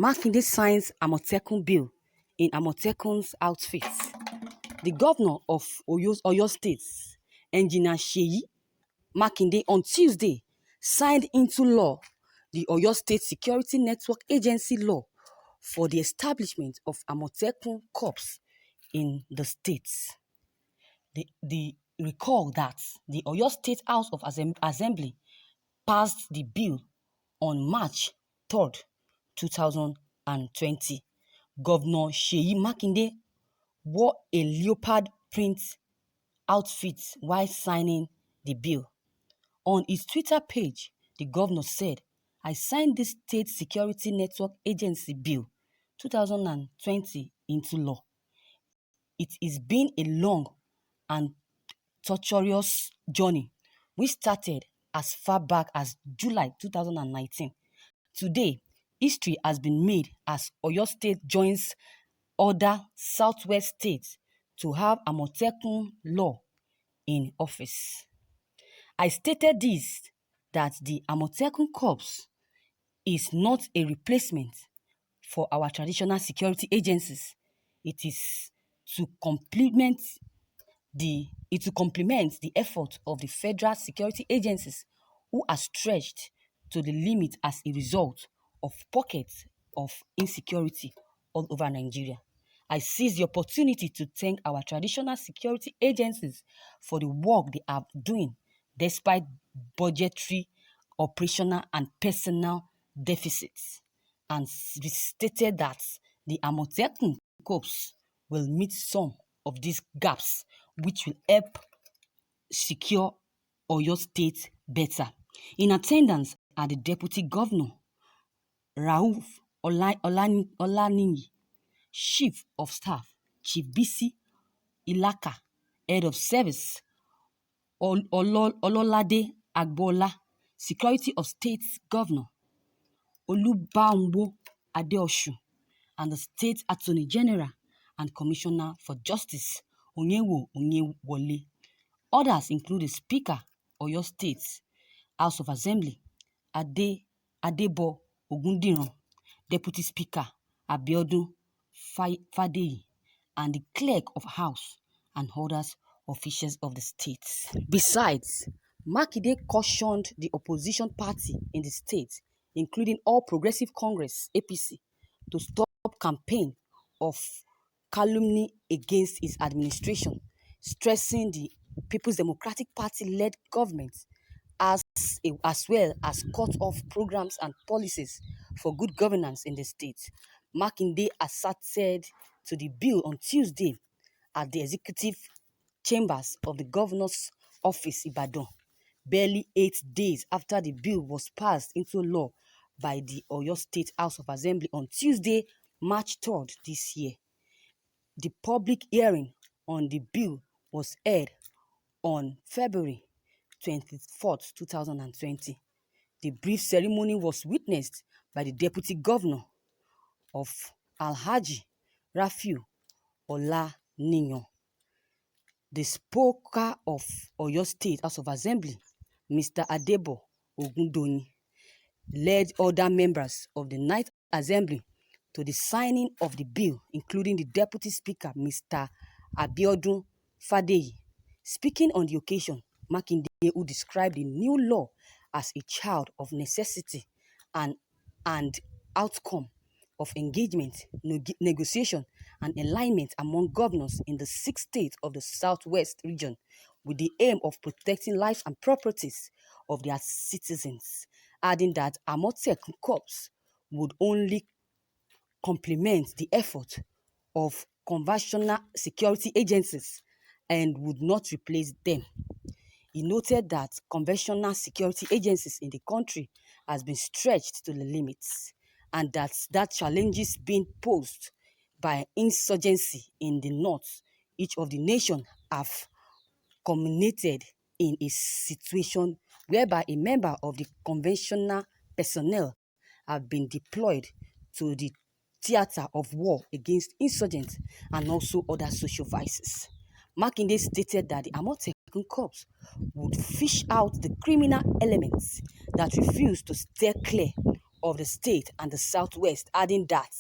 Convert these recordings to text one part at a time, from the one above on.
Makinde signs Åmøtèkun bill in Åmøtèkun'S outfit. The governor of Oyo State, Engineer Ṣèyí Makinde, on Tuesday signed into law the Oyo State Security Network Agency law for the establishment of Åmøtèkun'S in the state. Recall that the Oyo State House of Assembly passed the bill on March 3rd, 2020. Governor Ṣèyí Makinde wore a leopard print outfit while signing the bill. On his Twitter page, the governor said, "I signed this State Security Network Agency Bill 2020 into law. It has been a long and tortuous journey, which started as far back as July 2019. Today, history has been made as Oyo State joins other southwest states to have Åmøtèkun law in office. I stated this, that the Åmøtèkun'S is not a replacement for our traditional security agencies. It is to complement the effort of the federal security agencies who are stretched to the limit as a result of pockets of insecurity all over Nigeria. I seize the opportunity to thank our traditional security agencies for the work they are doing despite budgetary, operational, and personnel deficits, and stated that the Åmøtèkun'S will meet some of these gaps, which will help secure Oyo State better." In attendance are the Deputy Governor, Rauf Olaniyi, Chief of Staff, Chief Bisi Ilaka, Head of Service, Ololade Agbola, Secretary of State Governor, Olubambo Adeosun, and the State Attorney General and Commissioner for Justice, Onyewo Onyewole. Others include the Speaker, Oyo State House of Assembly, Adebo Ogundiran, Deputy Speaker, Abiodun Fadeyi, and the Clerk of House and others officials of the state. Besides, Makinde cautioned the opposition party in the state, including All Progressive Congress (APC), to stop campaign of calumny against his administration, stressing the People's Democratic Party-led government as well as cut off programs and policies for good governance in the state. Makinde asserted to the bill on Tuesday at the executive chambers of the governor's office, Ibadan, barely 8 days after the bill was passed into law by the Oyo State House of Assembly on Tuesday, March 3rd this year. The public hearing on the bill was held on February 24th, 2020. The brief ceremony was witnessed by the Deputy Governor of Alhaji Rafiu Olaniyan. The Speaker of Oyo State House of Assembly, Mr. Adebo Ogundoni, led other members of the Ninth Assembly to the signing of the bill, including the Deputy Speaker, Mr. Abiodun Fadeyi. Speaking on the occasion, Makinde, who described the new law as a child of necessity and outcome of engagement, negotiation, and alignment among governors in the 6 states of the Southwest region with the aim of protecting lives and properties of their citizens, adding that Åmøtèkun'S would only complement the effort of conventional security agencies and would not replace them. He noted that conventional security agencies in the country has been stretched to the limits, and that challenges being posed by insurgency in the north, each of the nation have culminated in a situation whereby a member of the conventional personnel have been deployed to the theater of war against insurgents and also other social vices. Makinde stated that the Åmøtèkun'S would fish out the criminal elements that refuse to steer clear of the state and the Southwest, adding that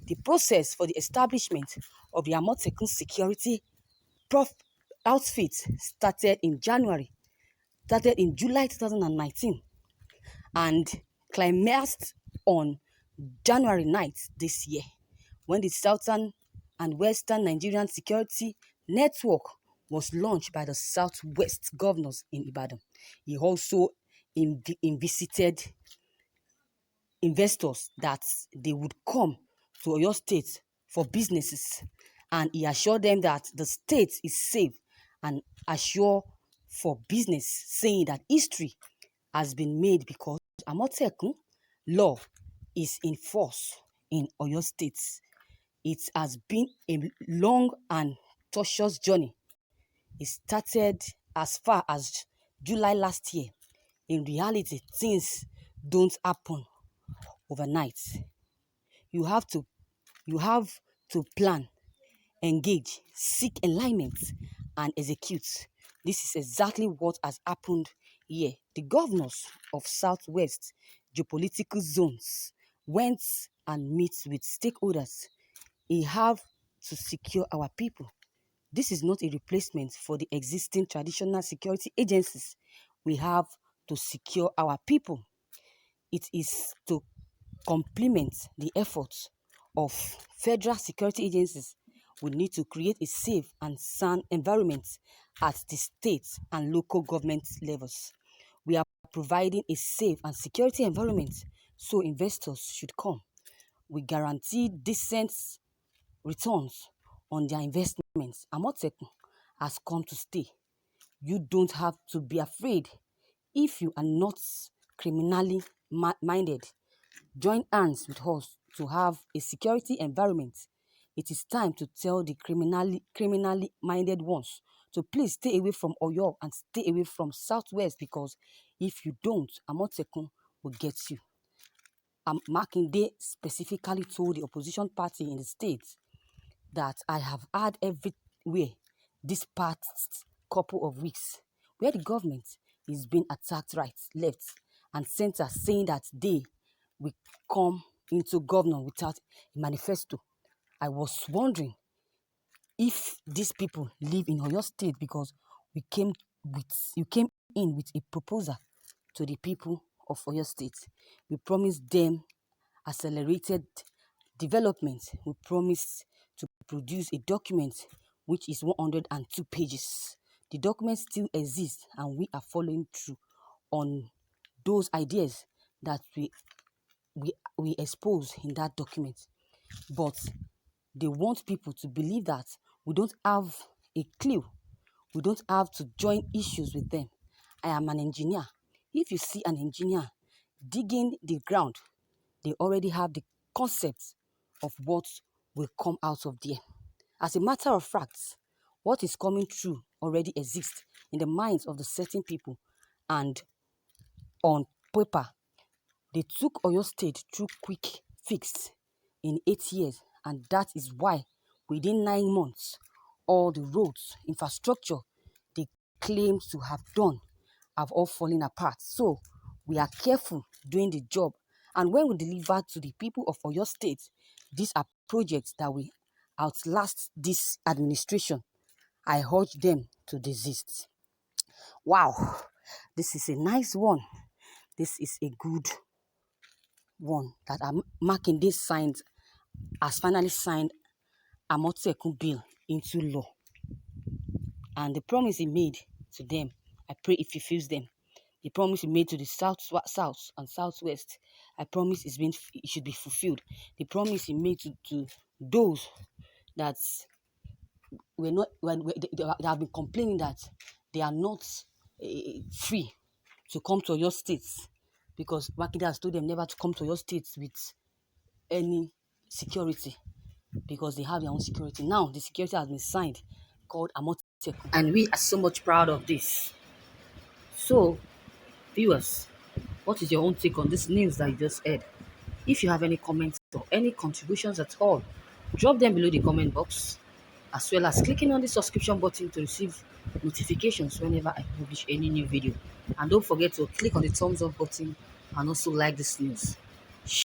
the process for the establishment of the Åmøtèkun'S security outfit started in July 2019 and climaxed on January 9th this year, when the Southern and Western Nigerian Security Network was launched by the Southwest governors in Ibadan. He also visited investors that they would come to Oyo State for businesses, and he assured them that the state is safe and assure for business, saying that history has been made because Åmøtèkun law is in force in Oyo State. It has been a long and tortuous journey. It started as far as July last year. In reality, things don't happen overnight. You have to plan, engage, seek alignment, and execute. This is exactly what has happened here. The governors of Southwest geopolitical zones went and meet with stakeholders. We have to secure our people. This is not a replacement for the existing traditional security agencies. We have to secure our people. It is to complement the efforts of federal security agencies. We need to create a safe and sound environment at the state and local government levels. We are providing a safe and security environment, so investors should come. We guarantee decent returns on their investments. Åmøtèkun has come to stay. You don't have to be afraid. If you are not criminally minded, join hands with us to have a security environment. It is time to tell the criminally minded ones to please stay away from Oyo and stay away from Southwest, because if you don't, Åmøtèkun will get you. Makinde specifically told the opposition party in the state that I have had everywhere this past couple of weeks where the government is being attacked right, left, and center, saying that they will come into government without a manifesto. I was wondering if these people live in Oyo State, because you came in with a proposal to the people of Oyo State. We promised them accelerated development. We promised to produce a document which is 102 pages. The document still exists, and we are following through on those ideas that we expose in that document. But they want people to believe that we don't have a clue. We don't have to join issues with them. I am an engineer. If you see an engineer digging the ground, they already have the concept of what will come out of there. As a matter of fact, what is coming true already exists in the minds of the certain people, and on paper, they took Oyo State through quick fix in 8 years, and that is why within 9 months, all the roads, infrastructure they claim to have done have all fallen apart. So we are careful doing the job, and when we deliver to the people of Oyo State, these are projects that will outlast this administration. I urge them to desist. Wow, this is a nice one. This is a good one that Makinde has finally signed Åmøtèkun bill into law. And the promise he made to them, I pray it fulfills them. The promise he made to the South and Southwest, I promise it should be fulfilled. The promise he made to those that they have been complaining that they are not free to come to your states, because Makinde has told them never to come to your states with any security, because they have their own security. Now the security has been signed, called Åmøtèkun, and we are so much proud of this. So, viewers, what is your own take on this news that you just heard? If you have any comments or any contributions at all, drop them below the comment box, as well as clicking on the subscription button to receive notifications whenever I publish any new video. And don't forget to click on the thumbs up button and also like this news.